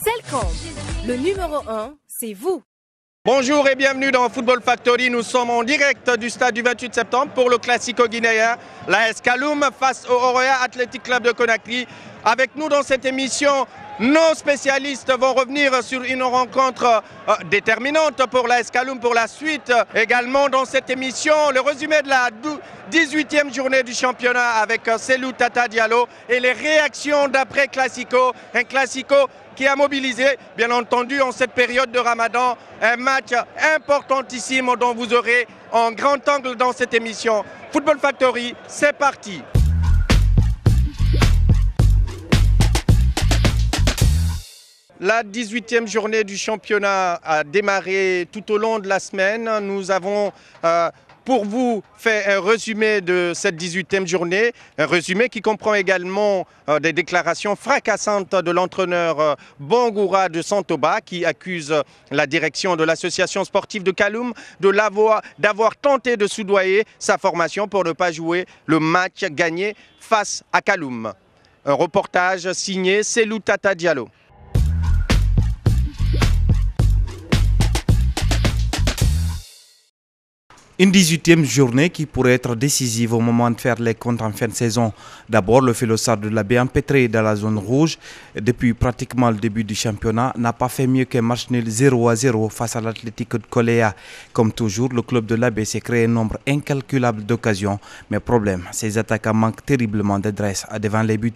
Selcom, le numéro 1, c'est vous. Bonjour et bienvenue dans Football Factory. Nous sommes en direct du stade du 28 septembre pour le Classico guinéen. L'AS Kaloum face au Oroya Athletic Club de Conakry. Avec nous dans cette émission, nos spécialistes vont revenir sur une rencontre déterminante pour l'AS Kaloum pour la suite. Également dans cette émission, le résumé de la 18e journée du championnat avec Selou Tata Diallo et les réactions d'après Classico. Un Classico qui a mobilisé, bien entendu, en cette période de Ramadan, un match importantissime dont vous aurez en grand angle dans cette émission. Football Factory, c'est parti. La 18e journée du championnat a démarré tout au long de la semaine. Nous avons pour vous fait un résumé de cette 18e journée, un résumé qui comprend également des déclarations fracassantes de l'entraîneur Bangoura de Santoba qui accuse la direction de l'association sportive de Kaloum d'avoir tenté de soudoyer sa formation pour ne pas jouer le match gagné face à Kaloum. Un reportage signé Selou Tata Diallo. Une 18e journée qui pourrait être décisive au moment de faire les comptes en fin de saison. D'abord, le Philosar de la baie empêtré dans la zone rouge depuis pratiquement le début du championnat n'a pas fait mieux qu'un match nul 0-0 face à l'Atlético de Coléa. Comme toujours, le club de la baie s'est créé un nombre incalculable d'occasions. Mais problème, ses attaquants manquent terriblement d'adresse devant les buts.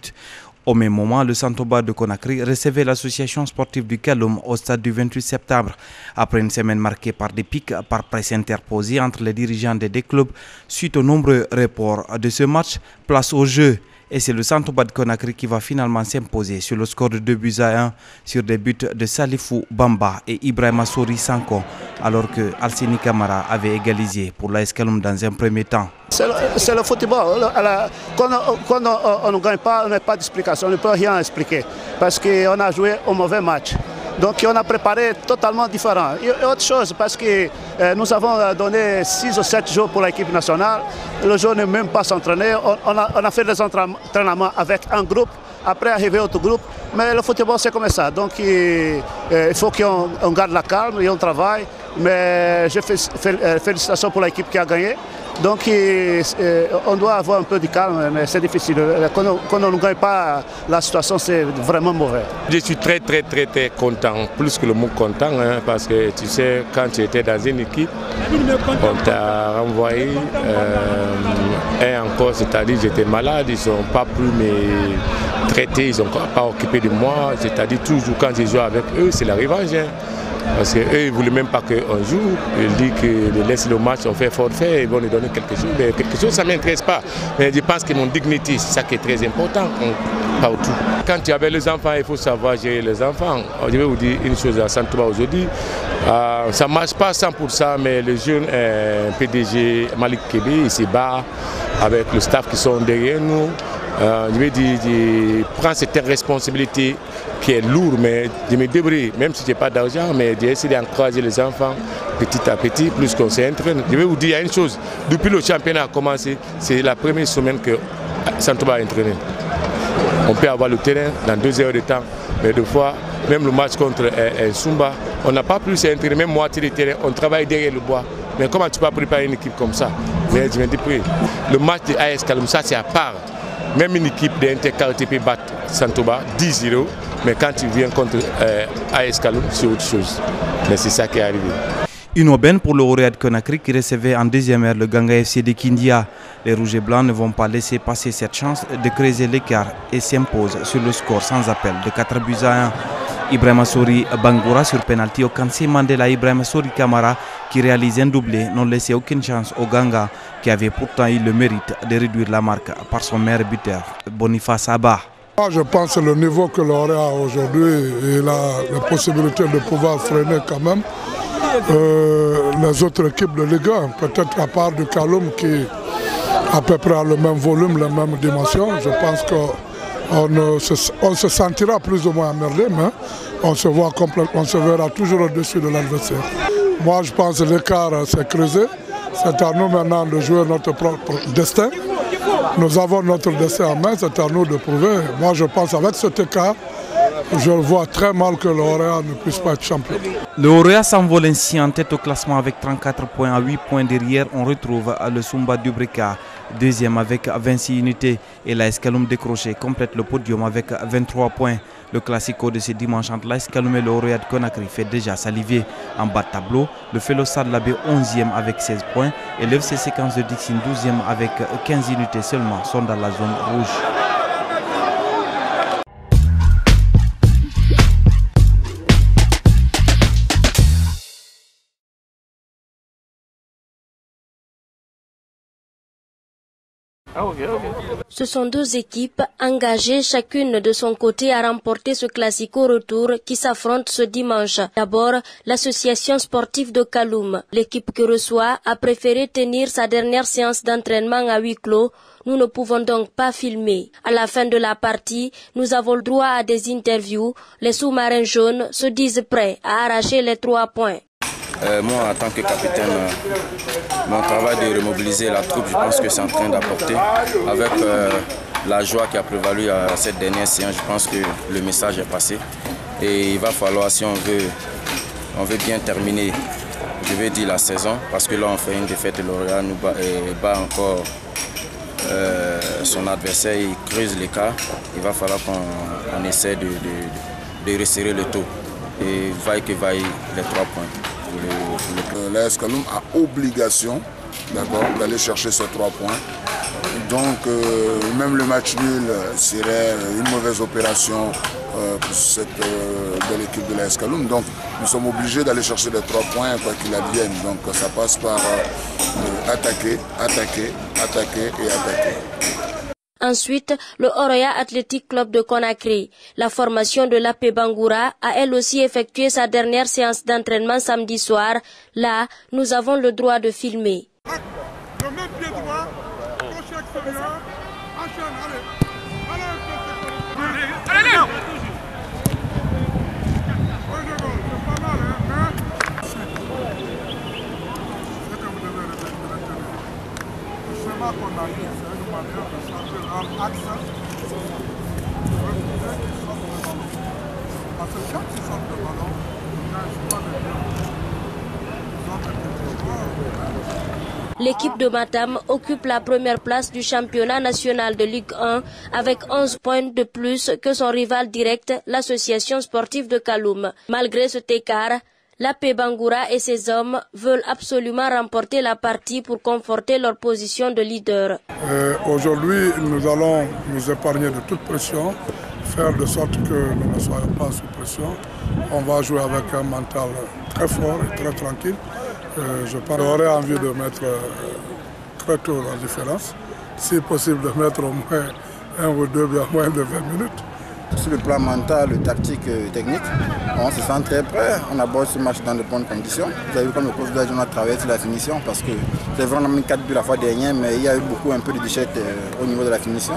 Au même moment, le Santoba de Conakry recevait l'association sportive du Kaloum au stade du 28 septembre. Après une semaine marquée par des pics, par presse interposée entre les dirigeants des deux clubs, suite aux nombreux reports de ce match, place au jeu. Et c'est le Santoba de Conakry qui va finalement s'imposer sur le score de 2-1 sur des buts de Salifou Bamba et Ibrahima Souri Sanko, alors que Alseni Kamara avait égalisé pour l'AS Kaloum dans un premier temps. C'est le football. Quand on ne gagne pas, on n'a pas d'explication, on ne peut rien expliquer parce qu'on a joué un mauvais match. Donc on a préparé totalement différent. Et autre chose, parce que nous avons donné 6 ou 7 jours pour l'équipe nationale. Le joueur n'est même pas s'entraîner. On a fait des entraînements avec un groupe, après arriver autre groupe. Mais le football c'est comme ça. Donc il faut qu'on garde la calme et on travaille. Mais je fais félicitations pour l'équipe qui a gagné. Donc on doit avoir un peu de calme, mais c'est difficile. Quand on ne gagne pas, la situation c'est vraiment mauvais. Je suis très content, plus que le mot content, hein, parce que tu sais, quand tu étais dans une équipe, on t'a renvoyé, et encore, c'est-à-dire j'étais malade, ils n'ont pas pu me traiter, ils n'ont pas occupé de moi, c'est-à-dire toujours quand je joue avec eux, c'est la revanche. Hein. Parce qu'eux, ils ne voulaient même pas qu'on joue. Ils disent que laisse le match, on fait forfait, ils vont nous donner quelque chose. Mais quelque chose, ça ne m'intéresse pas. Mais je pense que mon dignité, c'est ça qui est très important, partout. Quand tu avais les enfants, il faut savoir gérer les enfants. Je vais vous dire une chose à Santoba aujourd'hui. Ça ne marche pas 100%, mais le jeune PDG Malik Kébé, il se bat avec le staff qui sont derrière nous. Je vais dire, je prends cette responsabilité qui est lourde, mais je me débrouille, même si je n'ai pas d'argent, mais j'essaie d'encourager les enfants petit à petit, plus qu'on s'entraîne. Je vais vous dire une chose, depuis le championnat a commencé, c'est la première semaine que Santoba a entraîné. On peut avoir le terrain dans 2 heures de temps, mais des fois, même le match contre Sumba, on n'a pas pu s'entraîner, même moitié du terrain, on travaille derrière le bois. Mais comment tu peux préparer une équipe comme ça? Mais je me débrouille. Le match de AS Kaloum, ça c'est à part. Même une équipe d'Interquartier peut battre Santoba 10-0, mais quand tu viens contre AS Kaloum, c'est autre chose. Mais c'est ça qui est arrivé. Une aubaine pour le Oroya de Conakry qui recevait en deuxième heure le Ganga FC de Kindia. Les Rouges et Blancs ne vont pas laisser passer cette chance de creuser l'écart et s'imposent sur le score sans appel de 4-1. Ibrahima Souri Bangoura sur penalty au Kansi Mandela. Ibrahima Souri Kamara qui réalise un doublé, n'ont laissé aucune chance au Ganga qui avait pourtant eu le mérite de réduire la marque par son meilleur buteur, Boniface Abba. Je pense que le niveau que l'on a aujourd'hui et la possibilité de pouvoir freiner quand même les autres équipes de Ligue 1, peut-être à part du Kaloum qui à peu près a le même volume, la même dimension. Je pense qu'on se sentira plus ou moins emmerdé, mais on se verra toujours au-dessus de l'adversaire. Moi je pense que l'écart s'est creusé. C'est à nous maintenant de jouer notre propre destin. Nous avons notre destin en main, c'est à nous de prouver. Moi je pense qu'avec cet écart, je vois très mal que l'Oréal ne puisse pas être champion. Le Oréa s'envole ainsi en tête au classement avec 34 points. À 8 points derrière, on retrouve le Sumba Dubrika, deuxième avec 26 unités. Et l'AS Kaloum décroché complète le podium avec 23 points. Le classico de ce dimanche entre l'AS Kaloum et le Oréa de Conakry fait déjà saliver en bas de tableau. Le Felosar Labé 11e avec 16 points et le FC Séquence de Dixine 12e avec 15 unités seulement sont dans la zone rouge. Ce sont deux équipes engagées chacune de son côté à remporter ce classico retour qui s'affronte ce dimanche. D'abord, l'association sportive de Kaloum. L'équipe que reçoit a préféré tenir sa dernière séance d'entraînement à huis clos. Nous ne pouvons donc pas filmer. À la fin de la partie, nous avons le droit à des interviews. Les sous-marins jaunes se disent prêts à arracher les 3 points. Moi, en tant que capitaine, mon travail de remobiliser la troupe, je pense que c'est en train d'apporter. Avec la joie qui a prévalu à cette dernière séance, je pense que le message est passé. Et il va falloir, si on veut bien terminer, je vais dire la saison, parce que là on fait une défaite, l'Oréal nous bat encore son adversaire, il creuse l'écart. Il va falloir qu'on essaie de resserrer le taux. Et vaille que vaille les 3 points. L'AS Kaloum a obligation d'aller chercher ces 3 points. Donc même le match nul serait une mauvaise opération pour cette belle équipe de l'AS Kaloum. Donc nous sommes obligés d'aller chercher les 3 points quoi qu'il advienne. Donc ça passe par attaquer, attaquer, attaquer et attaquer. Ensuite, le Oréa Athletic Club de Conakry. La formation de l'AP Bangoura a elle aussi effectué sa dernière séance d'entraînement samedi soir. Là, nous avons le droit de filmer. Le même pied droit, crochet extérieur, enchaîne, allez. Allez, c'est pas mal, hein? C'est que vous devez retenir. Le schéma qu'on a eu, c'est une manière de changer leur axe. Parce que quand ils sortent le ballon, ils n'arrivent pas de bien. Ils ont été trop. L'équipe de Matam occupe la première place du championnat national de Ligue 1 avec 11 points de plus que son rival direct, l'association sportive de Kaloum. Malgré cet écart, l'AP Bangoura et ses hommes veulent absolument remporter la partie pour conforter leur position de leader. Aujourd'hui, nous allons nous épargner de toute pression, faire de sorte que nous ne soyons pas sous pression. On va jouer avec un mental très fort et très tranquille. Je pense qu'on aurait envie de mettre très tôt la différence. Si possible de mettre au moins 1 ou 2, bien moins de 20 minutes. Sur le plan mental, tactique et technique, on se sent très prêt. On aborde ce match dans de bonnes conditions. Vous avez vu comme le coach d'Adjoint a travaillé sur la finition parce que c'est vraiment mis 4 buts la fois dernière, mais il y a eu un peu de déchets au niveau de la finition.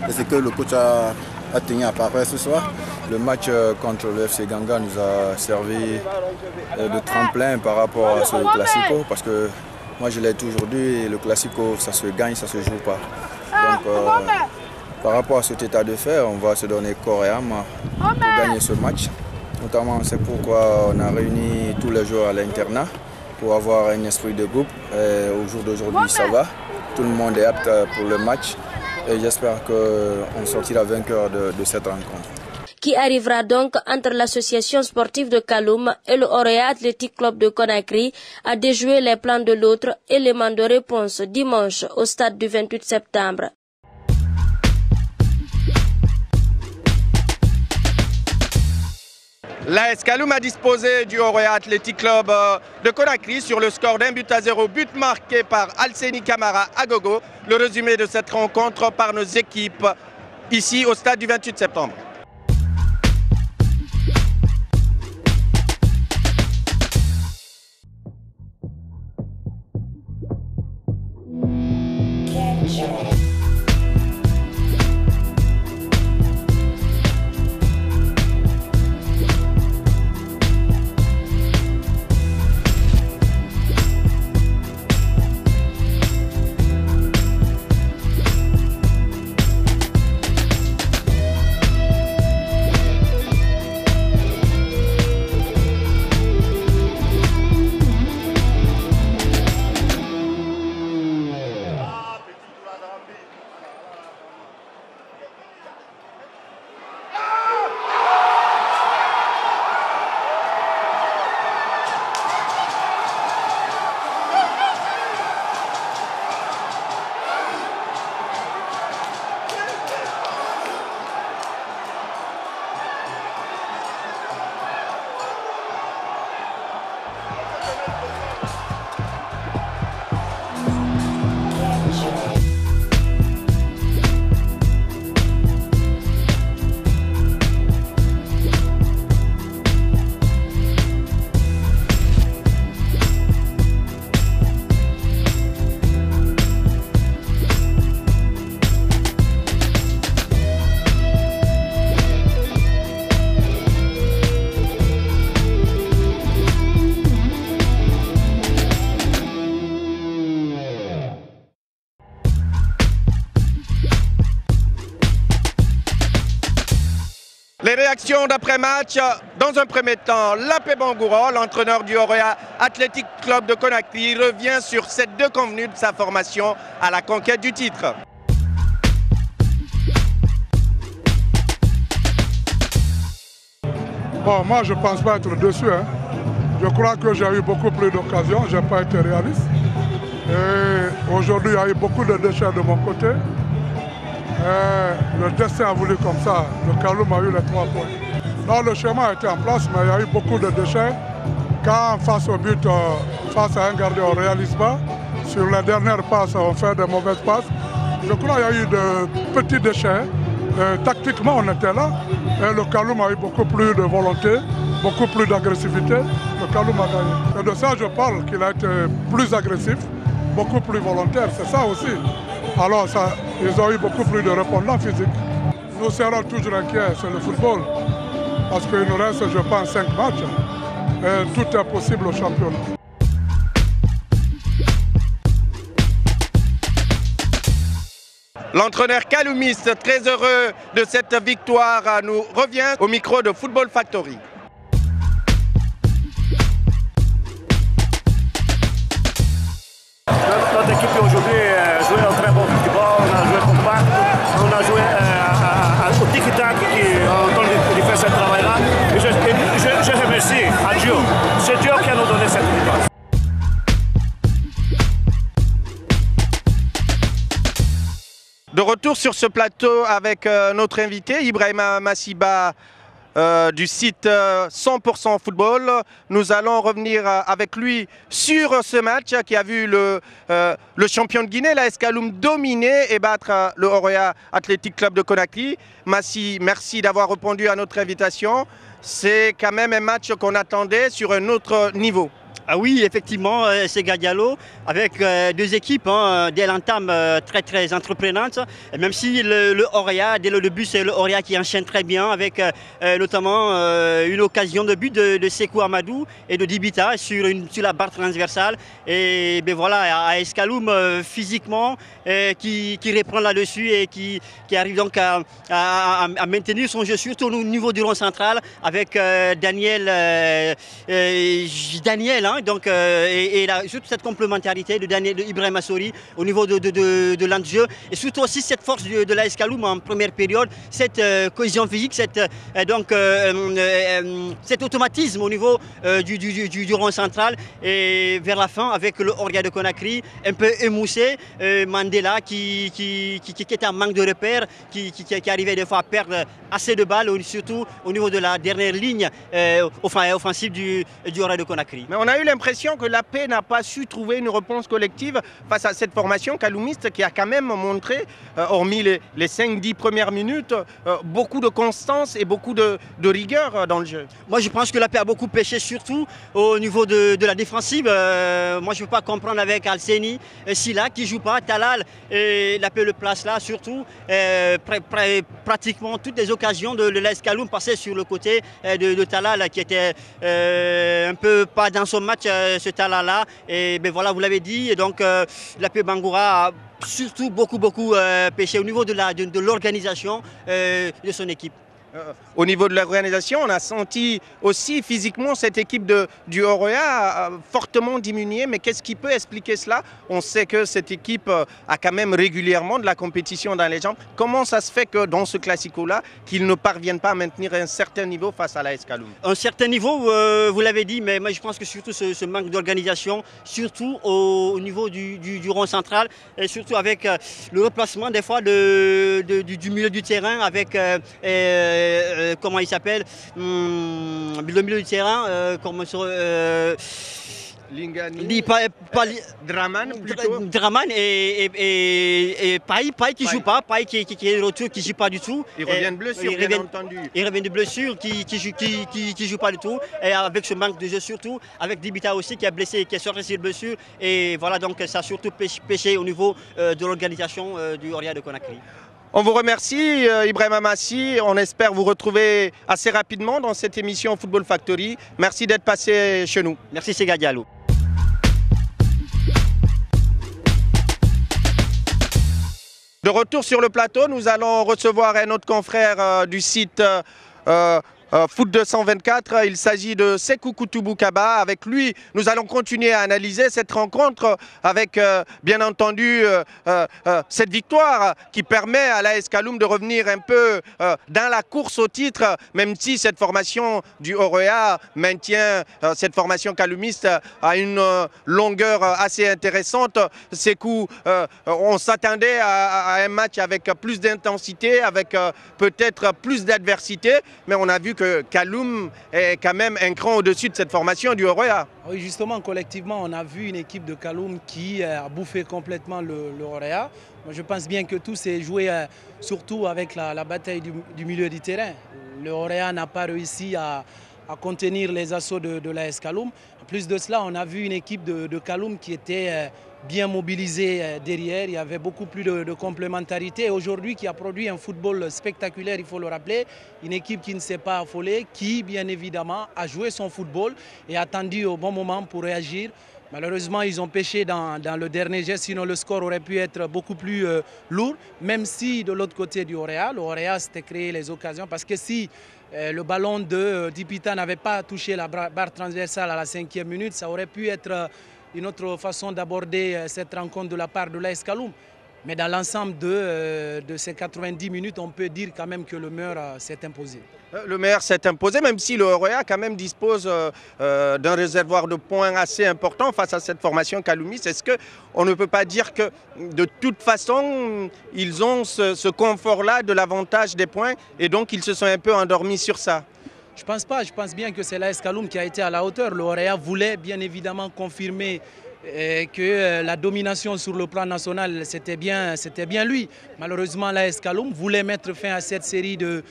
Et c'est que le coach a tenu à part ce soir. Le match contre le FC Ganga nous a servi de tremplin par rapport à ce classico parce que moi je l'ai toujours dit, le classico ça se gagne, ça se joue pas. Donc par rapport à cet état de fait, on va se donner corps et âme pour gagner ce match. Notamment c'est pourquoi on a réuni tous les joueurs à l'internat pour avoir un esprit de groupe. Et au jour d'aujourd'hui ça va, tout le monde est apte pour le match et j'espère qu'on sortira vainqueur de cette rencontre. Qui arrivera donc entre l'association sportive de Kaloum et le Oréa Athletic Club de Conakry à déjouer les plans de l'autre, élément de réponse dimanche au stade du 28 septembre. L'AS Kaloum a disposé du Oroya Athletic Club de Conakry sur le score d'1-0, but marqué par Alseni Camara Agogo. Le résumé de cette rencontre par nos équipes ici au stade du 28 septembre. Les réactions d'après-match, dans un premier temps, Lapé Bangoura, l'entraîneur du Oroya Athletic Club de Conakry, revient sur ces deux convenus de sa formation à la conquête du titre. Bon, moi je ne pense pas être dessus. Je crois que j'ai eu beaucoup plus d'occasions, je n'ai pas été réaliste. Et aujourd'hui, il y a eu beaucoup de déchets de mon côté. Le destin a voulu comme ça, le Kaloum a eu les 3 points. Non, le schéma était en place, mais il y a eu beaucoup de déchets. Quand face au but, face à un gardien, on ne réalise pas. Sur la dernière passe, on fait de mauvaises passes. Je crois qu'il y a eu de petits déchets. Tactiquement, on était là. Et le Kaloum a eu beaucoup plus de volonté, beaucoup plus d'agressivité. Le Kaloum a gagné. Et de ça, je parle qu'il a été plus agressif, beaucoup plus volontaire. C'est ça aussi. Alors, ils ont eu beaucoup plus de répondants physiques. Nous serons toujours inquiets, c'est le football. Parce qu'il nous reste, je pense, 5 matchs. Et tout est possible au championnat. L'entraîneur kaloumiste, très heureux de cette victoire, nous revient au micro de Football Factory. Notre équipe aujourd'hui a joué un très bon football, on a joué compact, on a joué au tic-tac qui a fait ce travail-là. Et je remercie à Dieu, c'est Dieu qui a nous donné cette victoire. De retour sur ce plateau avec notre invité, Ibrahima Massiba, du site 100% Football. Nous allons revenir avec lui sur ce match qui a vu le champion de Guinée, l'AS Kaloum, dominer et battre le Oroya Athletic Club de Conakry. Massi, merci d'avoir répondu à notre invitation. C'est quand même un match qu'on attendait sur un autre niveau. Ah oui, effectivement, c'est Gadialo avec deux équipes dès l'entame très entreprenantes. Et même si le Oroya, dès le début, c'est le Oroya qui enchaîne très bien avec notamment une occasion de but de Sekou Amadou et de Dibita sur la barre transversale. Et ben voilà, AS Kaloum physiquement qui reprend là-dessus et qui arrive donc à maintenir son jeu surtout au niveau du rond central avec Daniel, bien. Donc, et surtout cette complémentarité de Ibrahim Assori au niveau de l'enjeu. Et surtout aussi cette force de l'AS Kaloum en première période, cette cohésion physique, cet automatisme au niveau du rond central. Et vers la fin, avec le Oria de Conakry, un peu émoussé, Mandela qui était en manque de repères, qui arrivait des fois à perdre assez de balles, surtout au niveau de la dernière ligne offensive du Oria de Conakry. Mais on a eu l'impression que la paix n'a pas su trouver une réponse collective face à cette formation kaloumiste qui a quand même montré, hormis les 5-10 premières minutes, beaucoup de constance et beaucoup de rigueur dans le jeu. Moi je pense que la paix a beaucoup pêché, surtout au niveau de la défensive. Moi je ne peux pas comprendre avec Alseni, Silla qui ne joue pas, Talal, et la paix le place là, surtout pratiquement toutes les occasions de l'AS Kaloum passaient sur le côté de Talal qui était un peu pas dans son match, ce Talal-là. Et ben voilà, vous l'avez dit, et donc la paix Bangoura a surtout beaucoup pêché au niveau de l'organisation de son équipe. Au niveau de l'organisation, on a senti aussi physiquement cette équipe du Oroya fortement diminuée. Mais qu'est-ce qui peut expliquer cela? On sait que cette équipe a quand même régulièrement de la compétition dans les jambes. Comment ça se fait que dans ce classico-là, qu'ils ne parviennent pas à maintenir un certain niveau face à l'AS Kaloum? Un certain niveau, vous l'avez dit, mais moi je pense que surtout ce manque d'organisation, surtout au niveau du rond central, et surtout avec le replacement des fois du milieu du terrain avec... comment il s'appelle, le milieu du terrain, Lingani, Draman plutôt. Draman et Paille qui joue pas, Paille qui est de retour, qui joue pas du tout. Il revient de blessure, bien entendu. Il revient de blessure, qui joue pas du tout. Et avec ce manque de jeu surtout, avec Dibita aussi qui est blessé, qui est sorti sur blessure. Et voilà, donc ça a surtout pêché au niveau de l'organisation du Oria de Conakry. On vous remercie, Ibrahim Amassi. On espère vous retrouver assez rapidement dans cette émission Football Factory. Merci d'être passé chez nous. Merci, Sega Diallo. De retour sur le plateau, nous allons recevoir un autre confrère du site Foot 224, il s'agit de Sekou Koutoubou Kaba. Avec lui, nous allons continuer à analyser cette rencontre avec, bien entendu, cette victoire qui permet à l'AS Kaloum de revenir un peu dans la course au titre, même si cette formation du Oroya maintient cette formation kaloumiste à une longueur assez intéressante. Sekou, on s'attendait à un match avec plus d'intensité, avec peut-être plus d'adversité, mais on a vu que Kaloum est quand même un cran au-dessus de cette formation du Oroya. Oui, justement, collectivement, on a vu une équipe de Kaloum qui a bouffé complètement le Oroya. Moi, je pense bien que tout s'est joué surtout avec la bataille du milieu du terrain. Le Oroya n'a pas réussi à contenir les assauts de l'AS Kaloum. En plus de cela, on a vu une équipe de Kaloum qui était bien mobilisée derrière. Il y avait beaucoup plus de complémentarité. Aujourd'hui, qui a produit un football spectaculaire, il faut le rappeler. Une équipe qui ne s'est pas affolée, qui, bien évidemment, a joué son football et a attendu au bon moment pour réagir. Malheureusement, ils ont pêché dans le dernier geste, sinon le score aurait pu être beaucoup plus lourd. Même si, de l'autre côté du Oroya, le Oroya s'était créé les occasions. Parce que si le ballon de Dipita n'avait pas touché la barre transversale à la 5e minute, ça aurait pu être une autre façon d'aborder cette rencontre de la part de l'AS Kaloum. Mais dans l'ensemble de ces 90 minutes, on peut dire quand même que le meilleur s'est imposé. Le meilleur s'est imposé, même si le Oroya quand même dispose d'un réservoir de points assez important face à cette formation kaloumiste. Est-ce qu'on ne peut pas dire que de toute façon, ils ont ce confort-là de l'avantage des points et donc ils se sont un peu endormis sur ça? Je ne pense pas. Je pense bien que c'est l'AS Kaloum qui a été à la hauteur. Le Oroya voulait bien évidemment confirmer que la domination sur le plan national, c'était bien lui. Malheureusement, l'AS Kaloum voulait mettre fin à cette série de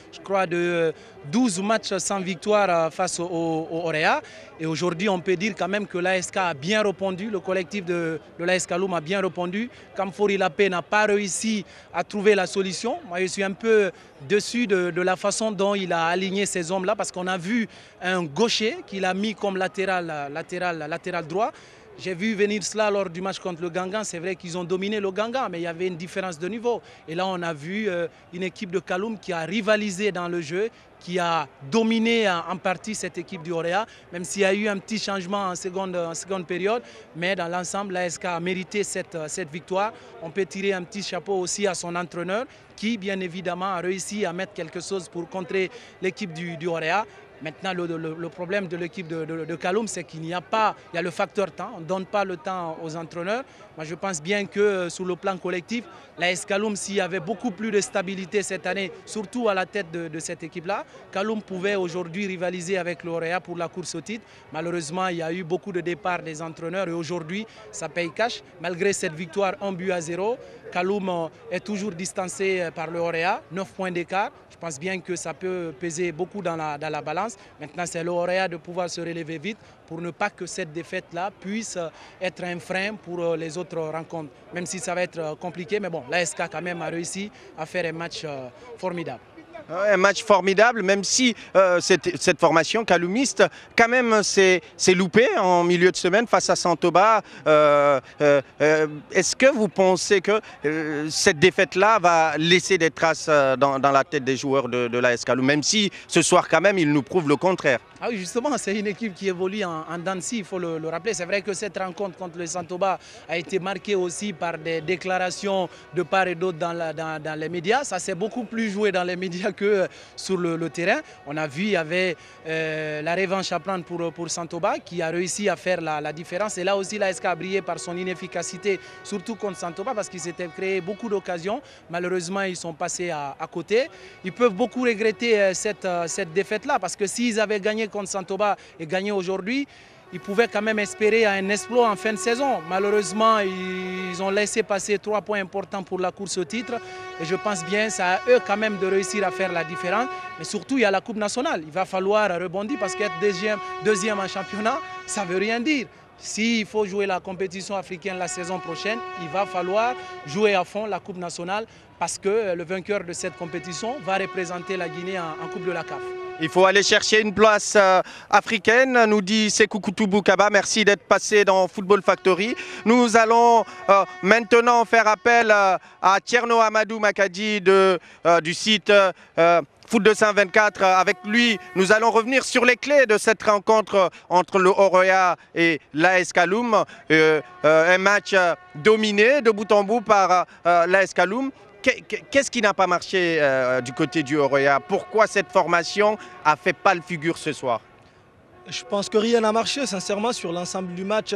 12 matchs sans victoire face au Oroya. Et aujourd'hui, on peut dire quand même que l'ASK a bien répondu, le collectif de l'AS Kaloum a bien répondu. Kamfori Lapé n'a pas réussi à trouver la solution. Moi, je suis un peu déçu de la façon dont il a aligné ces hommes-là, parce qu'on a vu un gaucher qu'il a mis comme latéral droit. J'ai vu venir cela lors du match contre le Gangan. C'est vrai qu'ils ont dominé le Gangan, mais il y avait une différence de niveau. Et là, on a vu une équipe de Kaloum qui a rivalisé dans le jeu, qui a dominé en partie cette équipe du Orea, même s'il y a eu un petit changement en seconde période. Mais dans l'ensemble, l'ASK a mérité cette victoire. On peut tirer un petit chapeau aussi à son entraîneur qui, bien évidemment, a réussi à mettre quelque chose pour contrer l'équipe du Orea. Maintenant, le problème de l'équipe de Kaloum, c'est qu'il n'y a pas, il y a le facteur temps, on ne donne pas le temps aux entraîneurs. Moi, je pense bien que sur le plan collectif, l'AS Kaloum, s'il y avait beaucoup plus de stabilité cette année, surtout à la tête de cette équipe-là, Kaloum pouvait aujourd'hui rivaliser avec l'Orea pour la course au titre. Malheureusement, il y a eu beaucoup de départs des entraîneurs et aujourd'hui, ça paye cash. Malgré cette victoire 1-0, Kaloum est toujours distancé par l'Orea, 9 points d'écart. Je pense bien que ça peut peser beaucoup dans la balance. Maintenant, c'est l'Orea de pouvoir se relever vite pour ne pas que cette défaite-là puisse être un frein pour les autres rencontres. Même si ça va être compliqué, mais bon, l'ASK quand même a réussi à faire un match formidable. Un match formidable, même si cette formation kaloumiste, quand même, s'est loupée en milieu de semaine face à Santobah. Est-ce que vous pensez que cette défaite-là va laisser des traces dans la tête des joueurs de l'AS Kaloum, même si ce soir, quand même, ils nous prouvent le contraire? Ah oui, justement, c'est une équipe qui évolue en dents de scie, il faut le rappeler. C'est vrai que cette rencontre contre le Santobah a été marquée aussi par des déclarations de part et d'autre dans les médias. Ça s'est beaucoup plus joué dans les médias que sur le terrain. On a vu, il y avait la revanche à prendre pour Santobah qui a réussi à faire la différence. Et là aussi, l'ASK a brillé par son inefficacité, surtout contre Santobah, parce qu'ils s'étaient créé beaucoup d'occasions. Malheureusement, ils sont passés à côté. Ils peuvent beaucoup regretter cette défaite-là, parce que s'ils avaient gagné contre Santobah et gagné aujourd'hui, ils pouvaient quand même espérer un exploit en fin de saison. Malheureusement, ils ont laissé passer 3 points importants pour la course au titre. Et je pense bien, c'est à eux quand même de réussir à faire la différence. Mais surtout, il y a la Coupe nationale. Il va falloir rebondir parce qu'être deuxième en championnat, ça ne veut rien dire. S'il faut jouer la compétition africaine la saison prochaine, il va falloir jouer à fond la Coupe nationale parce que le vainqueur de cette compétition va représenter la Guinée en Coupe de la CAF. Il faut aller chercher une place africaine, nous dit Sekou Koutoubou Kaba. Merci d'être passé dans Football Factory. Nous allons maintenant faire appel à Tcherno Amadou Makadi du site Foot 224. Avec lui, nous allons revenir sur les clés de cette rencontre entre le Orea et l'AS Kaloum. Un match dominé de bout en bout par l'AS Kaloum. Qu'est-ce qui n'a pas marché du côté du Orea? Pourquoi cette formation a fait pâle figure ce soir? Je pense que rien n'a marché, sincèrement, sur l'ensemble du match.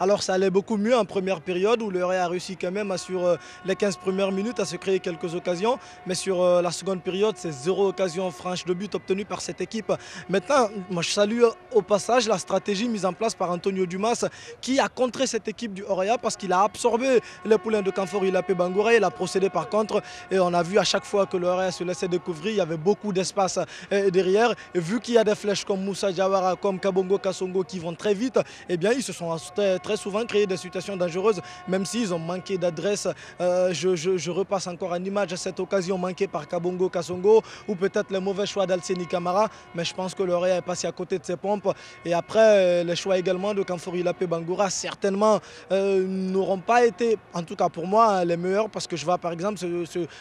Alors ça allait beaucoup mieux en première période où le Orea a réussi quand même sur les 15 premières minutes à se créer quelques occasions. Mais sur la seconde période, c'est 0 occasion franche de but obtenue par cette équipe. Maintenant, moi je salue au passage la stratégie mise en place par Antonio Dumas qui a contré cette équipe du Orea parce qu'il a absorbé les poulains de Kamfor Ilapé Bangoura. Il a procédé par contre et on a vu à chaque fois que le Orea se laissait découvrir, il y avait beaucoup d'espace derrière. Et vu qu'il y a des flèches comme Moussa Diawara, comme Kabongo Kasongo qui vont très vite, eh bien ils se sont très souvent créé des situations dangereuses, même s'ils ont manqué d'adresse. Je repasse encore en image cette occasion manquée par Kabongo Kasongo ou peut-être le mauvais choix d'Alseni Camara, mais je pense que l'Orea est passé à côté de ses pompes. Et après, les choix également de Kamfor Ilapé Bangoura certainement n'auront pas été, en tout cas pour moi, les meilleurs, parce que je vois par exemple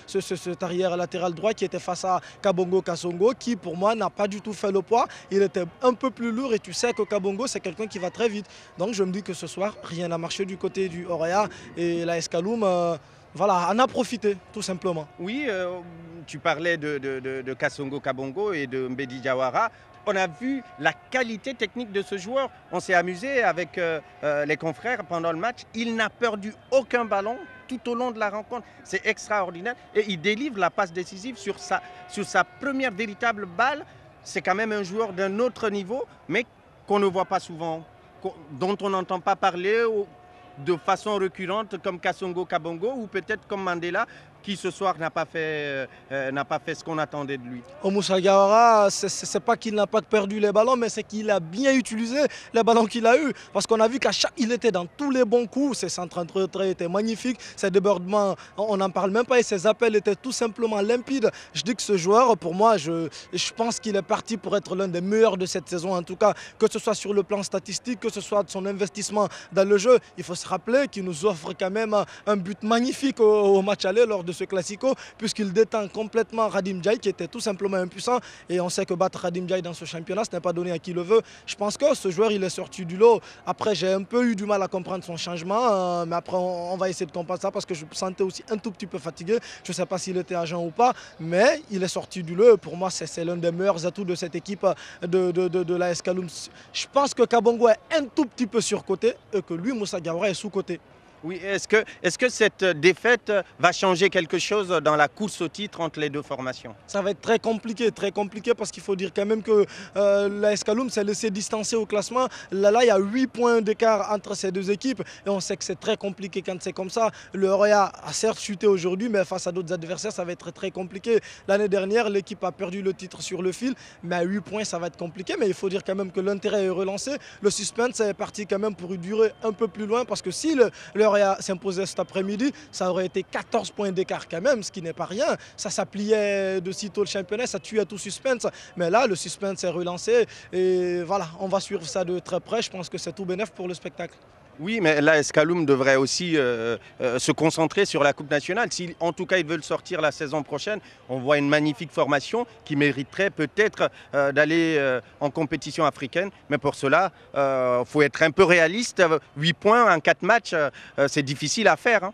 cet arrière latéral droit qui était face à Kabongo Kasongo qui pour moi n'a pas du tout fait le poids. Il était un peu plus lourd et tu sais que Kabongo c'est quelqu'un qui va très vite. Donc je me dis que ce soir rien n'a marché du côté du Orea et l'AS Kaloum voilà, en a profité tout simplement. Oui, tu parlais de Kasongo Kabongo et de Mbedi Diawara. On a vu la qualité technique de ce joueur. On s'est amusé avec les confrères pendant le match. Il n'a perdu aucun ballon tout au long de la rencontre. C'est extraordinaire. Et il délivre la passe décisive sur sa première véritable balle. C'est quand même un joueur d'un autre niveau, mais qu'on ne voit pas souvent, dont on n'entend pas parler de façon récurrente comme Kasongo Kabongo ou peut-être comme Mandela. qui ce soir n'a pas fait ce qu'on attendait de lui. Moussa Diawara, c'est pas qu'il n'a pas perdu les ballons, mais c'est qu'il a bien utilisé les ballons qu'il a eu. Parce qu'on a vu qu'il était dans tous les bons coups. Ses centres en retrait étaient magnifiques. Ses débordements, on n'en parle même pas. Et ses appels étaient tout simplement limpides. Je dis que ce joueur, pour moi, je pense qu'il est parti pour être l'un des meilleurs de cette saison. En tout cas, que ce soit sur le plan statistique, que ce soit de son investissement dans le jeu. Il faut se rappeler qu'il nous offre quand même un but magnifique au match aller lors de ce Classico, puisqu'il détend complètement Radim Ndiaye, qui était tout simplement impuissant. Et on sait que battre Radim Ndiaye dans ce championnat, ce n'est pas donné à qui le veut. Je pense que ce joueur, il est sorti du lot. Après, j'ai un peu eu du mal à comprendre son changement, mais après, on va essayer de comprendre ça parce que je me sentais aussi un tout petit peu fatigué. Je ne sais pas s'il était agent ou pas, mais il est sorti du lot. Pour moi, c'est l'un des meilleurs atouts de cette équipe de l'AS Kaloum. Je pense que Kabongo est un tout petit peu surcoté et que lui, Moussa Diawara, est sous-coté. Oui, est-ce que cette défaite va changer quelque chose dans la course au titre entre les deux formations? Ça va être très compliqué parce qu'il faut dire quand même que l'AS Kaloum s'est laissé distancer au classement. Là, il y a 8 points d'écart entre ces deux équipes et on sait que c'est très compliqué quand c'est comme ça. Le Oroya a certes chuté aujourd'hui, mais face à d'autres adversaires, ça va être très compliqué. L'année dernière, l'équipe a perdu le titre sur le fil, mais à 8 points, ça va être compliqué. Mais il faut dire quand même que l'intérêt est relancé. Le suspense est parti quand même pour durer un peu plus loin parce que si le s'imposait cet après-midi, ça aurait été 14 points d'écart quand même, ce qui n'est pas rien. Ça pliait de sitôt le championnat, ça tuait tout suspense. Mais là, le suspense est relancé et voilà, on va suivre ça de très près. Je pense que c'est tout bénef pour le spectacle. Oui, mais l'AS Kaloum devrait aussi se concentrer sur la Coupe nationale. Si en tout cas ils veulent sortir la saison prochaine, on voit une magnifique formation qui mériterait peut-être d'aller en compétition africaine. Mais pour cela, il faut être un peu réaliste. 8 points en 4 matchs, c'est difficile à faire. Hein.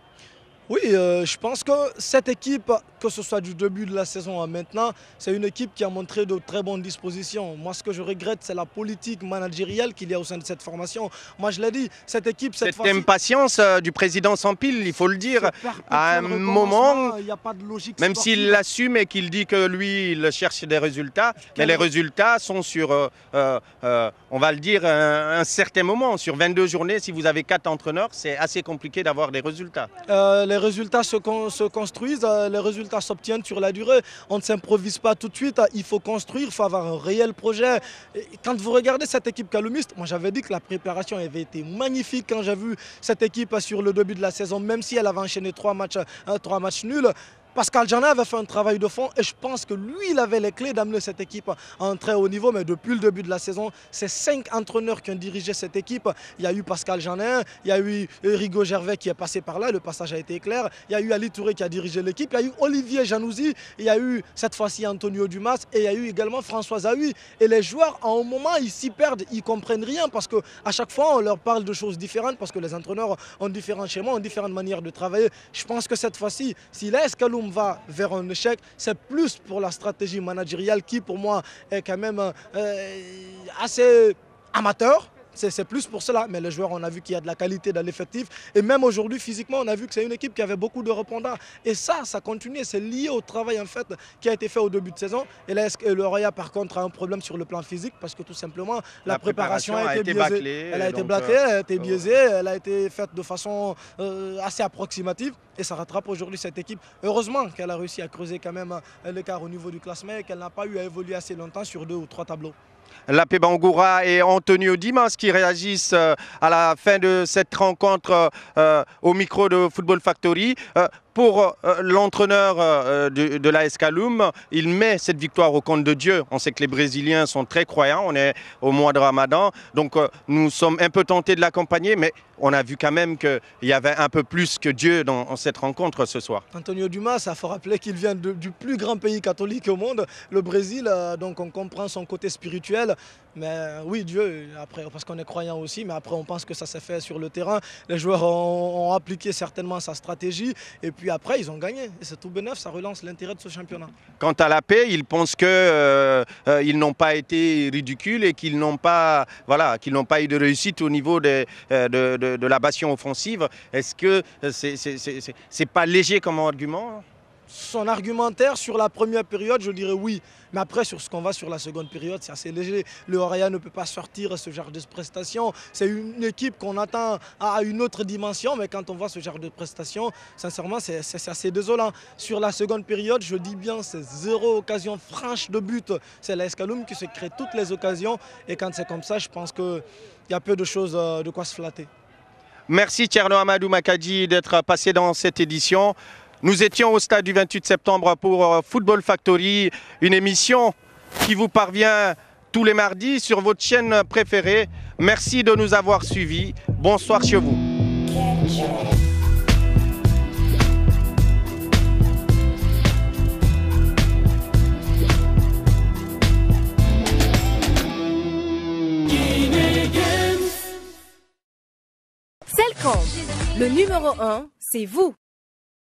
Oui, je pense que cette équipe, que ce soit du début de la saison à maintenant, c'est une équipe qui a montré de très bonnes dispositions. Moi, ce que je regrette, c'est la politique managériale qu'il y a au sein de cette formation. Moi, je l'ai dit, cette équipe... Cette impatience du président Sampil, il faut le dire, à un moment, il n'y a pas de logique même s'il l'assume et qu'il dit que lui, il cherche des résultats, mais les résultats sont sur, on va le dire, un certain moment. Sur 22 journées, si vous avez 4 entraîneurs, c'est assez compliqué d'avoir des résultats. Les résultats se construisent, les résultats s'obtiennent sur la durée. On ne s'improvise pas tout de suite, il faut construire, il faut avoir un réel projet. Et quand vous regardez cette équipe kaloumiste, moi j'avais dit que la préparation avait été magnifique quand j'ai vu cette équipe sur le début de la saison, même si elle avait enchaîné 3 matchs nuls. Pascal Janet avait fait un travail de fond et je pense que lui, il avait les clés d'amener cette équipe à un très haut niveau. Mais depuis le début de la saison, c'est 5 entraîneurs qui ont dirigé cette équipe. Il y a eu Pascal Janet, il y a eu Rigo Gervais qui est passé par là, le passage a été clair. Il y a eu Ali Touré qui a dirigé l'équipe, il y a eu Olivier Janouzi, il y a eu cette fois-ci Antonio Dumas et il y a eu également François Zahui. Et les joueurs, à un moment, ils s'y perdent, ils ne comprennent rien parce qu'à chaque fois, on leur parle de choses différentes parce que les entraîneurs ont différents schémas, ont différentes manières de travailler. Je pense que cette fois-ci, si l'AS Kaloum va vers un échec, c'est plus pour la stratégie managériale qui pour moi est quand même assez amateur. C'est plus pour cela, mais les joueurs, on a vu qu'il y a de la qualité dans l'effectif. Et même aujourd'hui, physiquement, on a vu que c'est une équipe qui avait beaucoup de répondants. Et ça continue, c'est lié au travail en fait qui a été fait au début de saison. Et là, le Oroya, par contre, a un problème sur le plan physique parce que tout simplement, la préparation a été biaisée. Bâclée, elle a été bâclée, elle a été biaisée, elle a été faite de façon assez approximative. Et ça rattrape aujourd'hui cette équipe. Heureusement qu'elle a réussi à creuser quand même l'écart au niveau du classement et qu'elle n'a pas eu à évoluer assez longtemps sur 2 ou 3 tableaux. Lapé Bangoura et Antonio Dimas qui réagissent à la fin de cette rencontre au micro de Football Factory. Pour l'entraîneur de l'AS Kaloum, il met cette victoire au compte de Dieu. On sait que les Brésiliens sont très croyants, on est au mois de Ramadan, donc nous sommes un peu tentés de l'accompagner, mais on a vu quand même qu'il y avait un peu plus que Dieu dans cette rencontre ce soir. Antonio Dumas, il faut rappeler qu'il vient du plus grand pays catholique au monde, le Brésil, donc on comprend son côté spirituel. Mais oui, Dieu, après, parce qu'on est croyant aussi, mais après on pense que ça s'est fait sur le terrain. Les joueurs ont appliqué certainement sa stratégie et puis après ils ont gagné. Et c'est tout bénef, ça relance l'intérêt de ce championnat. Quant à la paix, ils pensent qu'ils n'ont pas été ridicules et qu'ils n'ont pas, qu'ils n'ont pas eu de réussite au niveau de la bastion offensive. Est-ce que c'est pas léger comme argument ? son argumentaire sur la première période, je dirais oui. Mais après, sur ce qu'on va sur la seconde période, c'est assez léger. Le Horea ne peut pas sortir ce genre de prestations. C'est une équipe qu'on attend à une autre dimension, mais quand on voit ce genre de prestations, sincèrement, c'est assez désolant. Sur la seconde période, je dis bien, c'est 0 occasion franche de but. C'est l'AS Kaloum qui se crée toutes les occasions. Et quand c'est comme ça, je pense qu'il y a peu de choses de quoi se flatter. Merci Thierno Amadou Makadji d'être passé dans cette édition. Nous étions au stade du 28 septembre pour Football Factory, une émission qui vous parvient tous les mardis sur votre chaîne préférée. Merci de nous avoir suivis. Bonsoir chez vous. Celcom, le numéro 1, c'est vous.